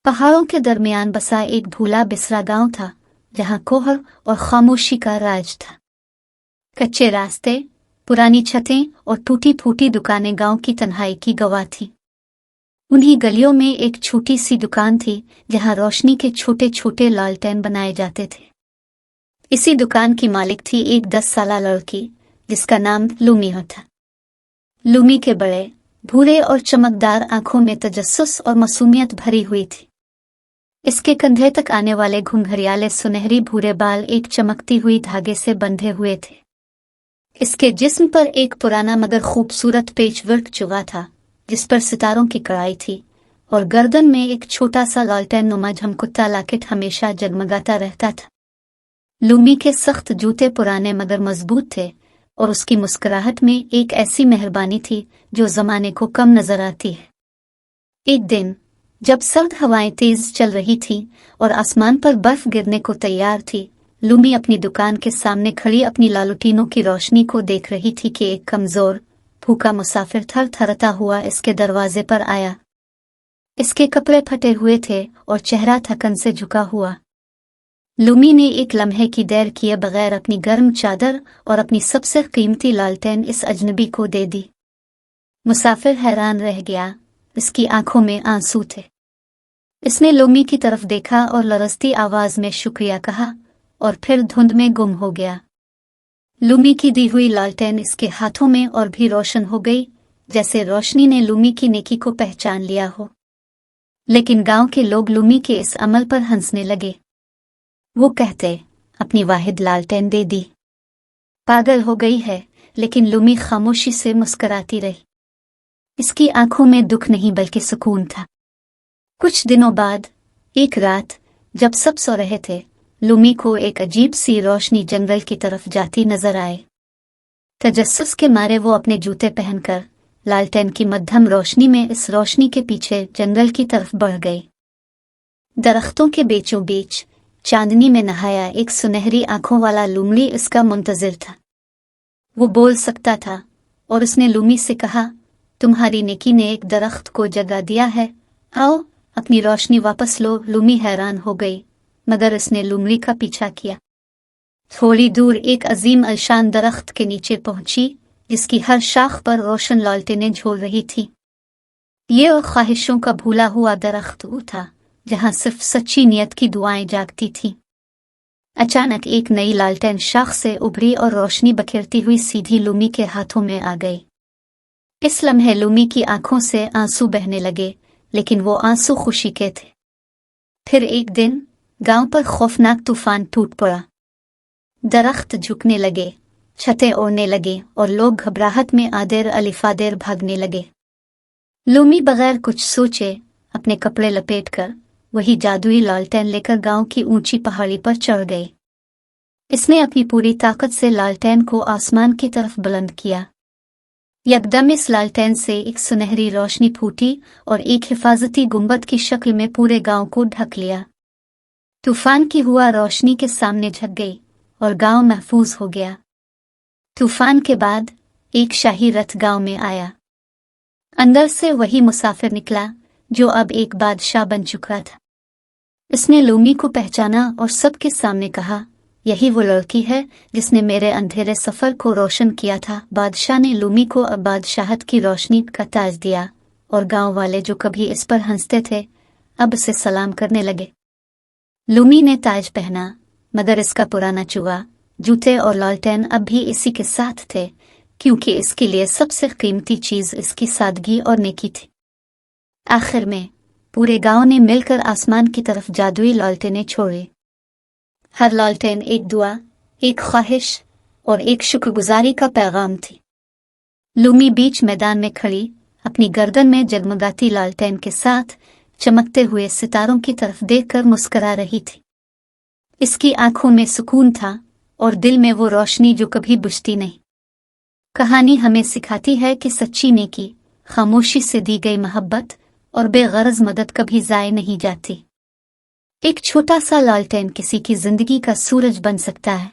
पहाड़ों के दरमियान बसा एक भूला बिसरा गांव था जहां कोहर और खामोशी का राज था। कच्चे रास्ते, पुरानी छतें और टूटी फूटी दुकानें गांव की तन्हाई की गवाह थीं। उन्हीं गलियों में एक छोटी सी दुकान थी जहां रोशनी के छोटे छोटे लालटेन बनाए जाते थे। इसी दुकान की मालिक थी एक 10 साला लड़की जिसका नाम लूमी था। लूमी के बड़े भूरे और चमकदार आंखों में तजस्सुस और मासूमियत भरी हुई थी। इसके कंधे तक आने वाले घुंघरियाले सुनहरी भूरे बाल एक चमकती हुई धागे से बंधे हुए थे। इसके जिस्म पर एक पुराना मगर खूबसूरत पेचवर्क चुभा था जिस पर सितारों की कढ़ाई थी, और गर्दन में एक छोटा सा लालटेन नुमा झमकुत्ता लाकेट हमेशा जगमगाता रहता था। लूमी के सख्त जूते पुराने मगर मजबूत थे और उसकी मुस्कुराहट में एक ऐसी मेहरबानी थी जो जमाने को कम नजर आती है। एक दिन जब सर्द हवाएं तेज चल रही थीं और आसमान पर बर्फ गिरने को तैयार थी, लूमी अपनी दुकान के सामने खड़ी अपनी लालटेनों की रोशनी को देख रही थी कि एक कमजोर भूखा मुसाफिर थरथराता हुआ इसके दरवाजे पर आया। इसके कपड़े फटे हुए थे और चेहरा थकन से झुका हुआ। लूमी ने एक लम्हे की देर किए बगैर अपनी गर्म चादर और अपनी सबसे कीमती लालटेन इस अजनबी को दे दी। मुसाफिर हैरान रह गया, इसकी आंखों में आंसू थे। इसने लूमी की तरफ देखा और लरजती आवाज में शुक्रिया कहा और फिर धुंध में गुम हो गया। लूमी की दी हुई लालटेन इसके हाथों में और भी रोशन हो गई, जैसे रोशनी ने लूमी की नेकी को पहचान लिया हो। लेकिन गांव के लोग लूमी के इस अमल पर हंसने लगे। वो कहते, अपनी वाहिद लालटेन दे दी, पागल हो गई है। लेकिन लूमी खामोशी से मुस्कुराती रही। इसकी आंखों में दुख नहीं बल्कि सुकून था। कुछ दिनों बाद एक रात जब सब सो रहे थे, लूमी को एक अजीब सी रोशनी जंगल की तरफ जाती नजर आए। तजस्सुस के मारे वो अपने जूते पहनकर लालटेन की मध्यम रोशनी में इस रोशनी के पीछे जंगल की तरफ बढ़ गई। दरख्तों के बीचों बीच चांदनी में नहाया एक सुनहरी आंखों वाला लूमड़ी इसका मुंतजिर था। वो बोल सकता था और उसने लूमी से कहा, तुम्हारी नेकी ने एक दरख्त को जगा दिया है, आओ अपनी रोशनी वापस लो। लूमी हैरान हो गई, मगर उसने लूमड़ी का पीछा किया। थोड़ी दूर एक अजीम अलशान दरख्त के नीचे पहुंची जिसकी हर शाख पर रोशन लालटेनें झूल रही थी। ये वो ख्वाहिशों का भूला हुआ दरख्त था जहां सिर्फ सच्ची नियत की दुआएं जागती थीं। अचानक एक नई लालटेन शाख से उभरी और रोशनी बखेरती हुई सीधी लूमी के हाथों में आ गई। इस लम्हे लूमी की आंखों से आंसू बहने लगे, लेकिन वो आंसू खुशी के थे। फिर एक दिन गांव पर खौफनाक तूफान टूट पड़ा। दरख्त झुकने लगे, छतें उड़ने लगे और लोग घबराहट में आदेर अलिफादेर भागने लगे। लूमी बगैर कुछ सोचे अपने कपड़े लपेटकर वही जादुई लालटेन लेकर गांव की ऊंची पहाड़ी पर चढ़ गई। इसने अपनी पूरी ताकत से लालटेन को आसमान की तरफ बुलंद किया। यकदम इस लालटेन से एक सुनहरी रोशनी फूटी और एक हिफाजती गुंबद की शक्ल में पूरे गांव को ढक लिया। तूफान की हुआ रोशनी के सामने झक गई और गांव महफूज हो गया। तूफान के बाद एक शाही रथ गांव में आया। अंदर से वही मुसाफिर निकला जो अब एक बादशाह बन चुका था। इसने लूमी को पहचाना और सबके सामने कहा, यही वो लड़की है जिसने मेरे अंधेरे सफर को रोशन किया था। बादशाह ने लूमी को अब बादशाहत की रोशनी का ताज दिया और गांव वाले जो कभी इस पर हंसते थे अब उसे सलाम करने लगे। लूमी ने ताज पहना, मगर इसका पुराना चूहा, जूते और लालटेन अब भी इसी के साथ थे, क्योंकि इसके लिए सबसे कीमती चीज इसकी सादगी और नेकी थी। आखिर में पूरे गांव ने मिलकर आसमान की तरफ जादुई लालटेनें छोड़ी। हर लालटेन एक दुआ, एक ख्वाहिश और एक शुक्रगुजारी का पैगाम थी। लूमी बीच मैदान में खड़ी अपनी गर्दन में जगमगाती लालटेन के साथ चमकते हुए सितारों की तरफ देखकर मुस्कुरा रही थी। इसकी आंखों में सुकून था और दिल में वो रोशनी जो कभी बुझती नहीं। कहानी हमें सिखाती है कि सच्ची नेकी, खामोशी से दी गई मोहब्बत और बेगरज मदद कभी ज़ाय नहीं जाती। एक छोटा सा लालटेन किसी की जिंदगी का सूरज बन सकता है।